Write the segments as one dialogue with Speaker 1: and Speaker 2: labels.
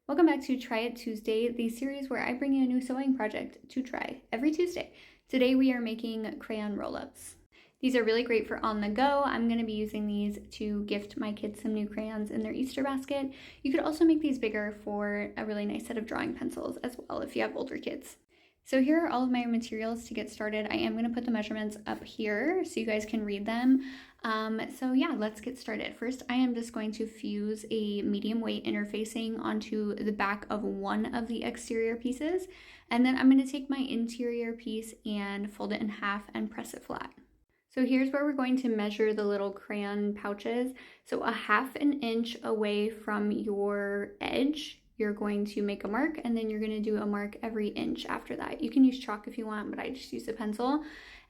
Speaker 1: Welcome back to Try It Tuesday, the series where I bring you a new sewing project to try every Tuesday. Today we are making crayon roll-ups. These are really great for on the go. I'm going to be using these to gift my kids some new crayons in their Easter basket. You could also make these bigger for a really nice set of drawing pencils as well if you have older kids. So here are all of my materials to get started. I am going to put the measurements up here so you guys can read them. So yeah, let's get started. First, I am just going to fuse a medium weight interfacing onto the back of one of the exterior pieces. And then I'm going to take my interior piece and fold it in half and press it flat. So here's where we're going to measure the little crayon pouches. So a half an inch away from your edge, you're going to make a mark, and then you're going to do a mark every inch after that. You can use chalk if you want, but I just use a pencil.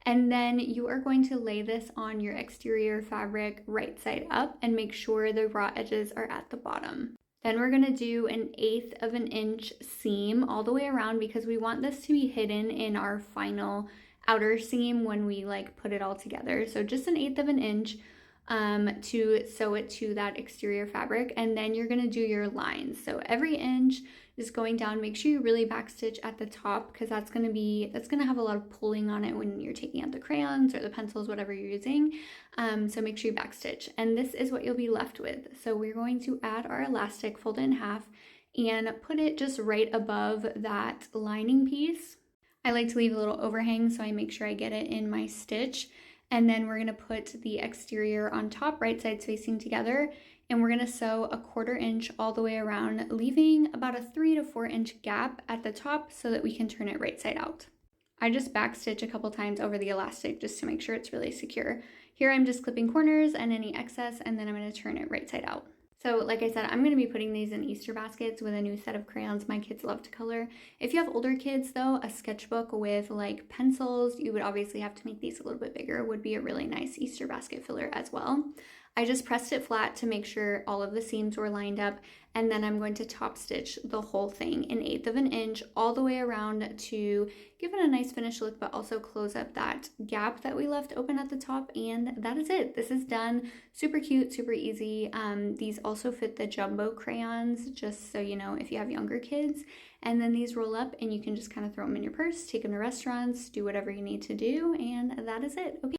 Speaker 1: And then you are going to lay this on your exterior fabric right side up and make sure the raw edges are at the bottom. Then we're going to do an 1/8 of an inch seam all the way around because we want this to be hidden in our final outer seam when we put it all together. So just an 1/8 of an inch to sew it to that exterior fabric, and then you're going to do your lines. So every inch is going down. Make sure you really backstitch at the top because that's going to have a lot of pulling on it when you're taking out the crayons or the pencils, whatever you're using. So make sure you backstitch, and this is what you'll be left with. So we're going to add our elastic, fold it in half, and put it just right above that lining piece. I like to leave a little overhang so I make sure I get it in my stitch. And then we're going to put the exterior on top, right sides facing together, and we're going to sew a 1/4 inch all the way around, leaving about a 3 to 4 inch gap at the top so that we can turn it right side out. I just backstitch a couple times over the elastic just to make sure it's really secure. Here I'm just clipping corners and any excess, and then I'm going to turn it right side out. So like I said, I'm going to be putting these in Easter baskets with a new set of crayons my kids love to color. If you have older kids though, a sketchbook with pencils, you would obviously have to make these a little bit bigger, would be a really nice Easter basket filler as well. I just pressed it flat to make sure all of the seams were lined up, and then I'm going to top stitch the whole thing an 1/8 of an inch all the way around to give it a nice finished look, but also close up that gap that we left open at the top, and that is it. This is done. Super cute, super easy. These also fit the jumbo crayons, just so you know if you have younger kids, and then these roll up and you can just kind of throw them in your purse, take them to restaurants, do whatever you need to do, and that is it. Okay.